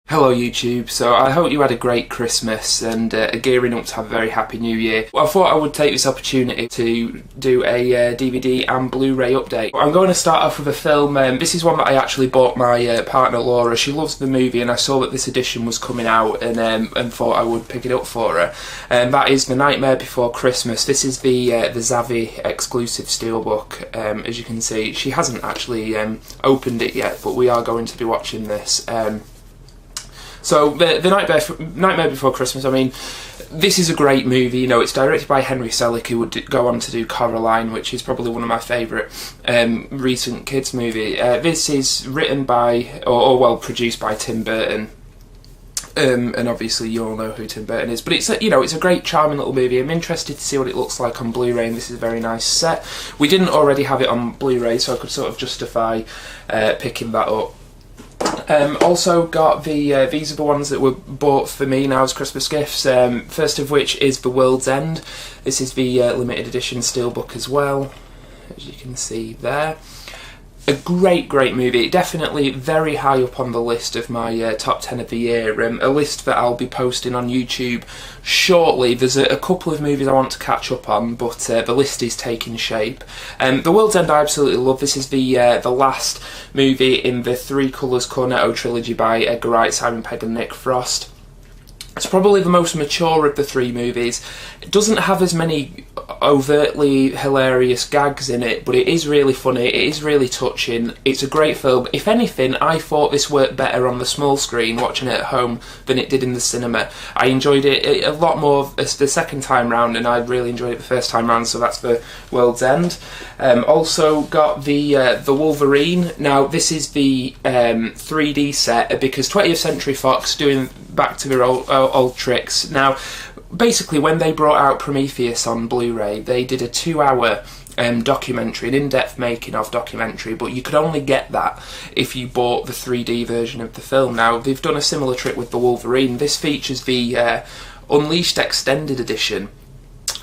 Hello YouTube, so I hope you had a great Christmas and are gearing up to have a very happy new year. Well, I thought I would take this opportunity to do a DVD and Blu-ray update. I'm going to start off with a film. This is one that I actually bought my partner Laura. She loves the movie and I saw that this edition was coming out and thought I would pick it up for her. That is The Nightmare Before Christmas. This is the Zavvi exclusive steelbook. As you can see, she hasn't actually opened it yet, but we are going to be watching this. So, the Nightmare Before Christmas, I mean, this is a great movie. You know, it's directed by Henry Selick, who would go on to do Coraline, which is probably one of my favourite recent kids' movie. This is written by, or produced by Tim Burton. And obviously you all know who Tim Burton is, but it's a great charming little movie. I'm interested to see what it looks like on Blu-ray, and this is a very nice set. We didn't already have it on Blu-ray, so I could sort of justify picking that up. Also got these are the ones that were bought for me now as Christmas gifts. First of which is The World's End. This is the limited edition steelbook as well, as you can see there. A great movie, definitely very high up on the list of my top 10 of the year, a list that I'll be posting on YouTube shortly. There's a couple of movies I want to catch up on, but the list is taking shape. The World's End I absolutely love. This is the last movie in the Three Colours Cornetto trilogy by Edgar Wright, Simon Pegg and Nick Frost. It's probably the most mature of the three movies. It doesn't have as many overtly hilarious gags in it, but it is really funny, it is really touching, it's a great film. If anything, I thought this worked better on the small screen, watching it at home, than it did in the cinema. I enjoyed it a lot more the second time round, and I really enjoyed it the first time round, so that's The World's End. Also got the Wolverine. Now, this is the 3D set, because 20th Century Fox doing back to their old tricks. Now, basically, when they brought out Prometheus on Blu-ray, they did a 2-hour documentary, an in-depth making of documentary, but you could only get that if you bought the 3D version of the film. Now, they've done a similar trick with the Wolverine. This features the Unleashed Extended Edition,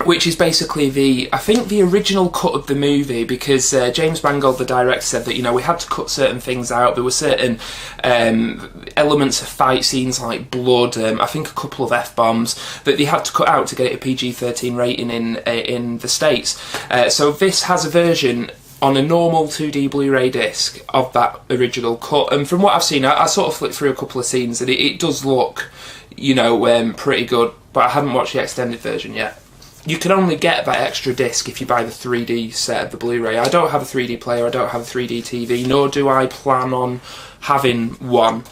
which is basically I think the original cut of the movie, because James Mangold, the director, said that, you know, we had to cut certain things out. There were certain elements of fight scenes like blood, I think a couple of F-bombs, that they had to cut out to get it a PG-13 rating in the States. So this has a version on a normal 2D Blu-ray disc of that original cut, and from what I've seen, I sort of flicked through a couple of scenes, and it does look, you know, pretty good, but I haven't watched the extended version yet. You can only get that extra disc if you buy the 3D set of the Blu-ray. I don't have a 3D player, I don't have a 3D TV, nor do I plan on having one.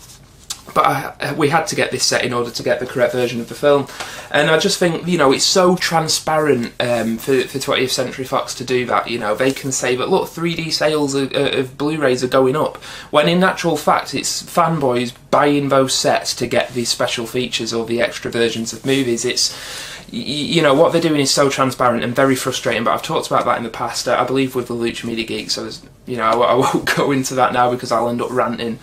But we had to get this set in order to get the correct version of the film. And I just think, you know, it's so transparent for 20th Century Fox to do that. You know, they can say that, look, 3D sales of Blu-rays are going up, when in actual fact it's fanboys buying those sets to get these special features or the extra versions of movies. It's, you know, what they're doing is so transparent and very frustrating, but I've talked about that in the past, I believe with the Lucha Media Geeks, so you know, I won't go into that now because I'll end up ranting.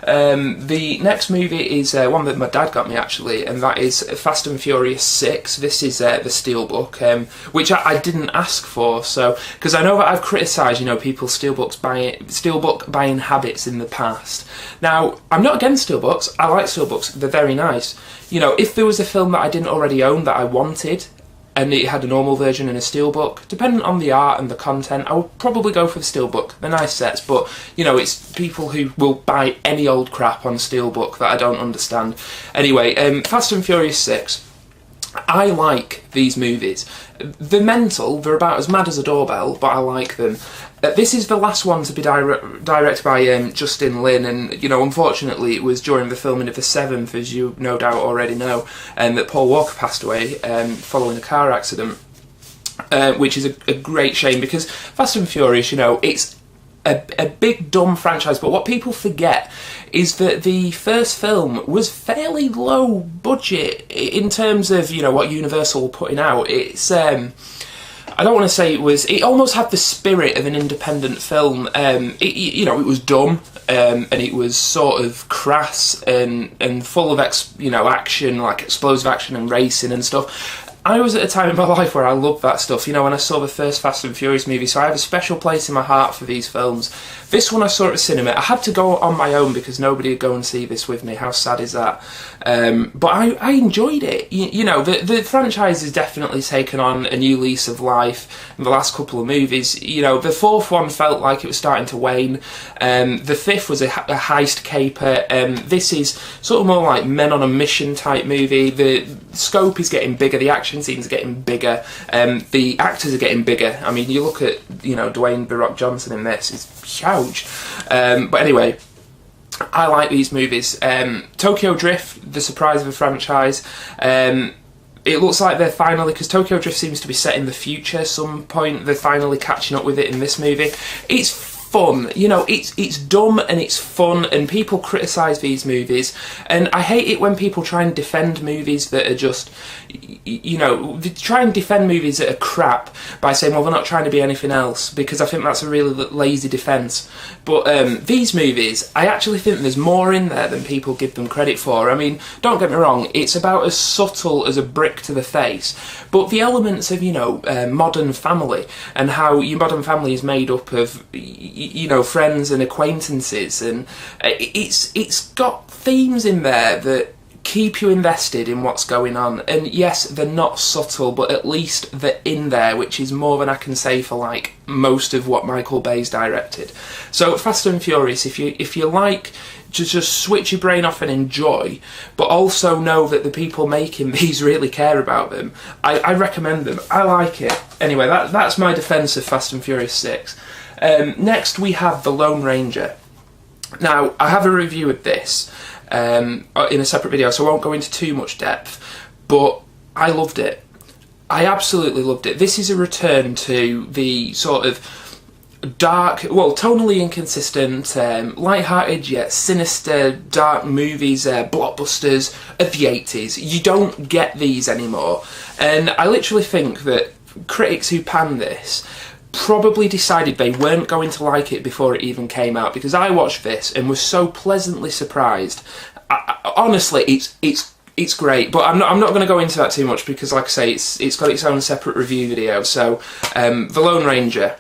The next movie is one that my dad got me, actually, and that is Fast and Furious 6. This is the steelbook, which I didn't ask for, so, because I know that I've criticised, you know, people's steelbook buying habits in the past. Now, I'm not against steelbooks, I like steelbooks, they're very nice. You know, if there was a film that I didn't already own that I wanted, and it had a normal version and a steelbook, depending on the art and the content, I would probably go for the steelbook. They're nice sets, but, you know, it's people who will buy any old crap on steelbook that I don't understand. Anyway, Fast and Furious 6. I like these movies. They're mental, they're about as mad as a doorbell, but I like them. This is the last one to be directed by Justin Lin, and, you know, unfortunately it was during the filming of the 7th, as you no doubt already know, that Paul Walker passed away following a car accident, which is a great shame, because Fast and Furious, you know, it's a big dumb franchise, but what people forget is that the first film was fairly low budget in terms of, you know, what Universal were putting out. It's I don't want to say it almost had the spirit of an independent film. You know, it was dumb, and it was sort of crass and full of action, like explosive action and racing and stuff. I was at a time in my life where I loved that stuff, you know, when I saw the first Fast and Furious movie, so I have a special place in my heart for these films. This one I saw at the cinema. I had to go on my own because nobody would go and see this with me. How sad is that? But I enjoyed it. You know, the franchise has definitely taken on a new lease of life in the last couple of movies. You know, the fourth one felt like it was starting to wane. The fifth was a heist caper. This is sort of more like men on a mission type movie. The scope is getting bigger, the action scenes are getting bigger, the actors are getting bigger. I mean, you look at, you know, Dwayne "The Rock" Johnson in this, it's huge. But anyway, I like these movies. Tokyo Drift, the surprise of the franchise. It looks like they're finally, because Tokyo Drift seems to be set in the future at some point, they're finally catching up with it in this movie. It's fun, you know, it's dumb and it's fun, and people criticise these movies, and I hate it when people try and defend movies that are just, you know, they try and defend movies that are crap by saying, well, they're not trying to be anything else, because I think that's a really lazy defence. But these movies, I actually think there's more in there than people give them credit for. I mean, don't get me wrong, it's about as subtle as a brick to the face, but the elements of, you know, Modern Family, and how your Modern Family is made up of, you know, friends and acquaintances, and it's got themes in there that keep you invested in what's going on. And yes, they're not subtle, but at least they're in there, which is more than I can say for like most of what Michael Bay's directed. So Fast and Furious, if you like to just switch your brain off and enjoy, but also know that the people making these really care about them, I recommend them. I like it. Anyway, that's my defence of Fast and Furious 6. Next we have The Lone Ranger. Now, I have a review of this in a separate video, so I won't go into too much depth, but I loved it. I absolutely loved it. This is a return to the sort of dark, well, tonally inconsistent, light-hearted yet sinister, dark movies, blockbusters of the 80s. You don't get these anymore, and I literally think that critics who panned this probably decided they weren't going to like it before it even came out, because I watched this and was so pleasantly surprised. Honestly, it's great, but I'm not going to go into that too much, because like I say, it's got its own separate review video. So The Lone Ranger,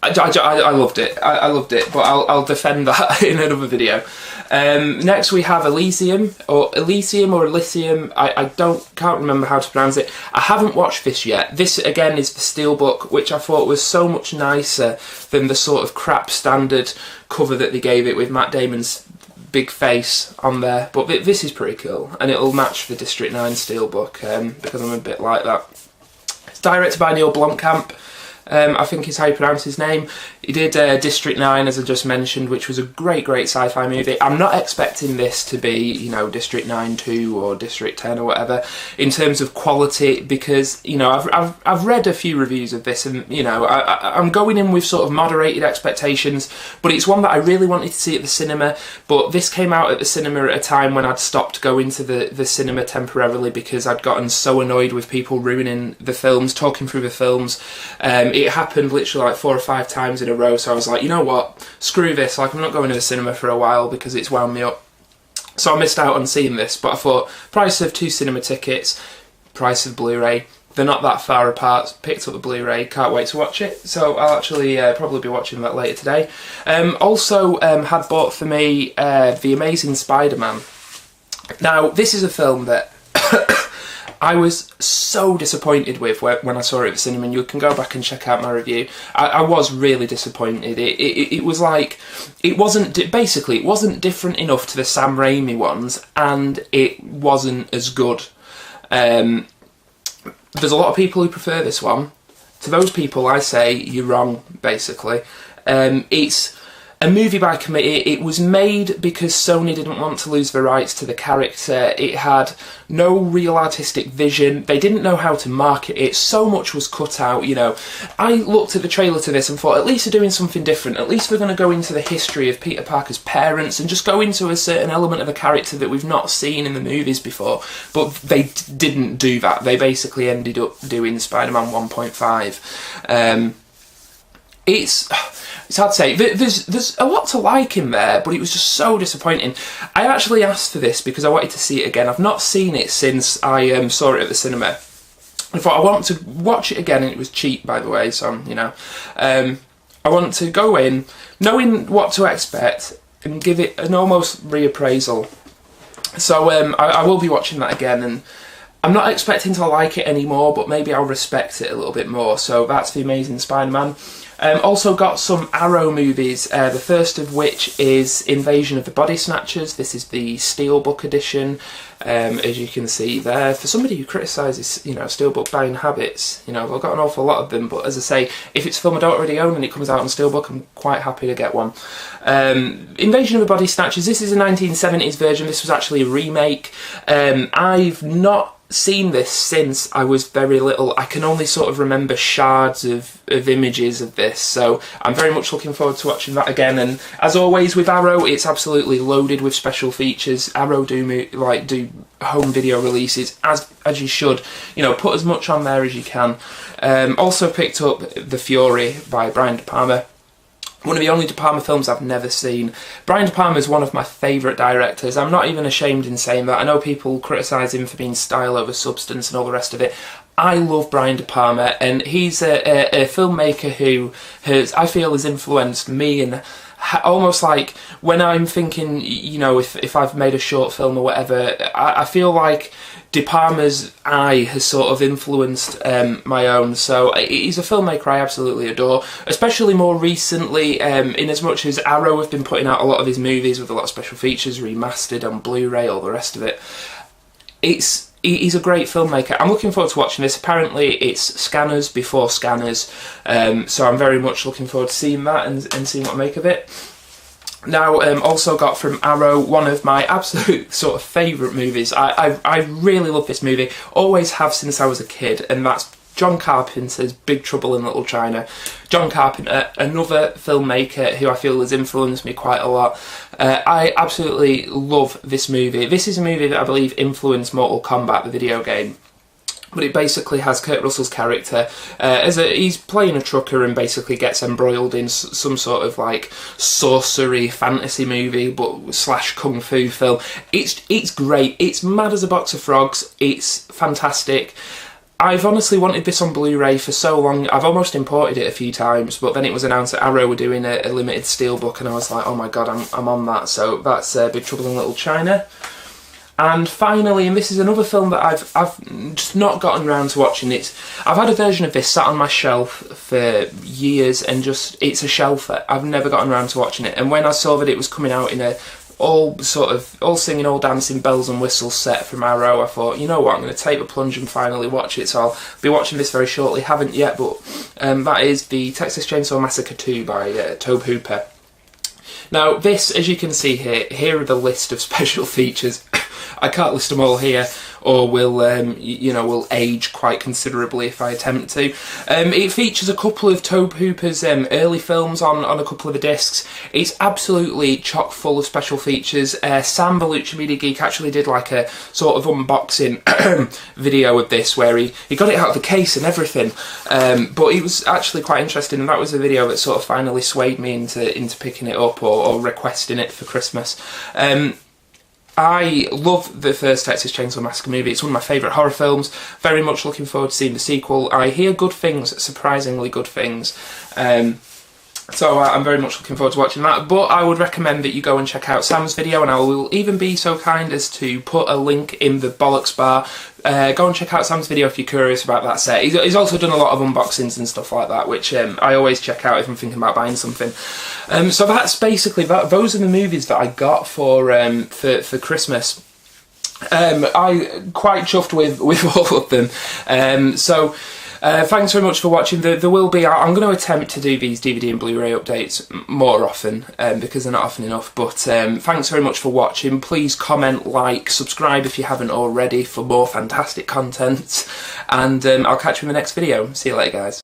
I loved it. I loved it, but I'll defend that in another video. Next we have Elysium. I can't remember how to pronounce it. I haven't watched this yet. This again is the Steelbook, which I thought was so much nicer than the sort of crap standard cover that they gave it with Matt Damon's big face on there. But this is pretty cool, and it'll match the District 9 Steelbook, because I'm a bit like that. It's directed by Neil Blomkamp. I think is how you pronounce his name. He did District 9, as I just mentioned, which was a great sci-fi movie. I'm not expecting this to be, you know, District 9 2 or District 10 or whatever in terms of quality, because, you know, I've read a few reviews of this, and, you know, I'm going in with sort of moderated expectations, but it's one that I really wanted to see at the cinema. But this came out at the cinema at a time when I'd stopped going to the cinema temporarily, because I'd gotten so annoyed with people ruining the films, talking through the films. It happened literally like 4 or 5 times in a row, so I was like, you know what, screw this, like I'm not going to the cinema for a while because it's wound me up. So I missed out on seeing this, but I thought, price of 2 cinema tickets, price of Blu-ray, they're not that far apart. Picked up the Blu-ray, can't wait to watch it, so I'll actually probably be watching that later today. Also had bought for me The Amazing Spider-Man. Now, this is a film that I was so disappointed with when I saw it at the cinema, and you can go back and check out my review. I was really disappointed. It was like, it wasn't different enough to the Sam Raimi ones, and it wasn't as good. There's a lot of people who prefer this one. To those people, I say you're wrong, basically. It's a movie by committee. It was made because Sony didn't want to lose the rights to the character. It had no real artistic vision. They didn't know how to market it. So much was cut out, you know. I looked at the trailer to this and thought, at least they're doing something different. At least they're going to go into the history of Peter Parker's parents and just go into a certain element of a character that we've not seen in the movies before. But they didn't do that. They basically ended up doing Spider-Man 1.5. It's hard to say. There's a lot to like in there, but it was just so disappointing. I actually asked for this because I wanted to see it again. I've not seen it since I saw it at the cinema. I thought I want to watch it again, and it was cheap, by the way, so, you know. I want to go in knowing what to expect and give it an almost reappraisal. So I will be watching that again, and I'm not expecting to like it anymore, but maybe I'll respect it a little bit more. So that's The Amazing Spider-Man. Also got some Arrow movies, the first of which is Invasion of the Body Snatchers. This is the Steelbook edition, as you can see there. For somebody who criticises, you know, Steelbook buying habits, you know, I've got an awful lot of them, but as I say, if it's a film I don't already own and it comes out on Steelbook, I'm quite happy to get one. Invasion of the Body Snatchers, this is a 1970s version. This was actually a remake. I've not seen this since I was very little. I can only sort of remember shards of images of this, so I'm very much looking forward to watching that again. And as always with Arrow, it's absolutely loaded with special features. Arrow do home video releases as you should, you know, put as much on there as you can. Also picked up The Fury by Brian De Palma. One of the only De Palma films I've never seen. Brian De Palma is one of my favourite directors. I'm not even ashamed in saying that. I know people criticise him for being style over substance and all the rest of it. I love Brian De Palma, and he's a filmmaker who I feel has influenced me, and almost like when I'm thinking, you know, if I've made a short film or whatever, I feel like De Palma's eye has sort of influenced my own. So he's a filmmaker I absolutely adore, especially more recently, in as much as Arrow have been putting out a lot of his movies with a lot of special features, remastered on Blu-ray, all the rest of it. He's a great filmmaker. I'm looking forward to watching this. Apparently it's Scanners before Scanners, so I'm very much looking forward to seeing that and seeing what I make of it. Now, also got from Arrow one of my absolute sort of favourite movies. I really love this movie, always have since I was a kid, and that's John Carpenter's Big Trouble in Little China. John Carpenter, another filmmaker who I feel has influenced me quite a lot. I absolutely love this movie. This is a movie that I believe influenced Mortal Kombat, the video game. But it basically has Kurt Russell's character he's playing a trucker and basically gets embroiled in some sort of like sorcery fantasy movie, but / kung fu film. It's great. It's mad as a box of frogs. It's fantastic. I've honestly wanted this on Blu-ray for so long. I've almost imported it a few times, but then it was announced that Arrow were doing a limited steelbook, and I was like, oh my god, I'm on that. So that's Big Trouble in Little China. And finally, and this is another film that I've just not gotten around to watching. I've had a version of this sat on my shelf for years, and just it's a shelf that I've never gotten around to watching it. And when I saw that it was coming out in a all singing, all dancing, bells and whistles set from Arrow, I thought, you know what, I'm going to take the plunge and finally watch it. So I'll be watching this very shortly. Haven't yet, but that is the Texas Chainsaw Massacre 2 by Tobe Hooper. Now this, as you can see here are the list of special features. I can't list them all here, or will age quite considerably if I attempt to. It features a couple of Tobe Hooper's early films on a couple of the discs. It's absolutely chock full of special features. Sam, the Lucha Media Geek, actually did like a sort of unboxing video of this where he got it out of the case and everything. But it was actually quite interesting, and that was a video that sort of finally swayed me into picking it up or requesting it for Christmas. I love the first Texas Chainsaw Massacre movie. It's one of my favourite horror films. Very much looking forward to seeing the sequel. I hear good things, surprisingly good things. So I'm very much looking forward to watching that. But I would recommend that you go and check out Sam's video, and I will even be so kind as to put a link in the bollocks bar. Go and check out Sam's video if you're curious about that set. He's also done a lot of unboxings and stuff like that, which I always check out if I'm thinking about buying something. So that's basically that. Those are the movies that I got for Christmas. I'm quite chuffed with all of them. Thanks very much for watching. There will be, I'm going to attempt to do these DVD and Blu-ray updates more often, because they're not often enough, but thanks very much for watching. Please comment, like, subscribe if you haven't already for more fantastic content, and I'll catch you in the next video. See you later, guys.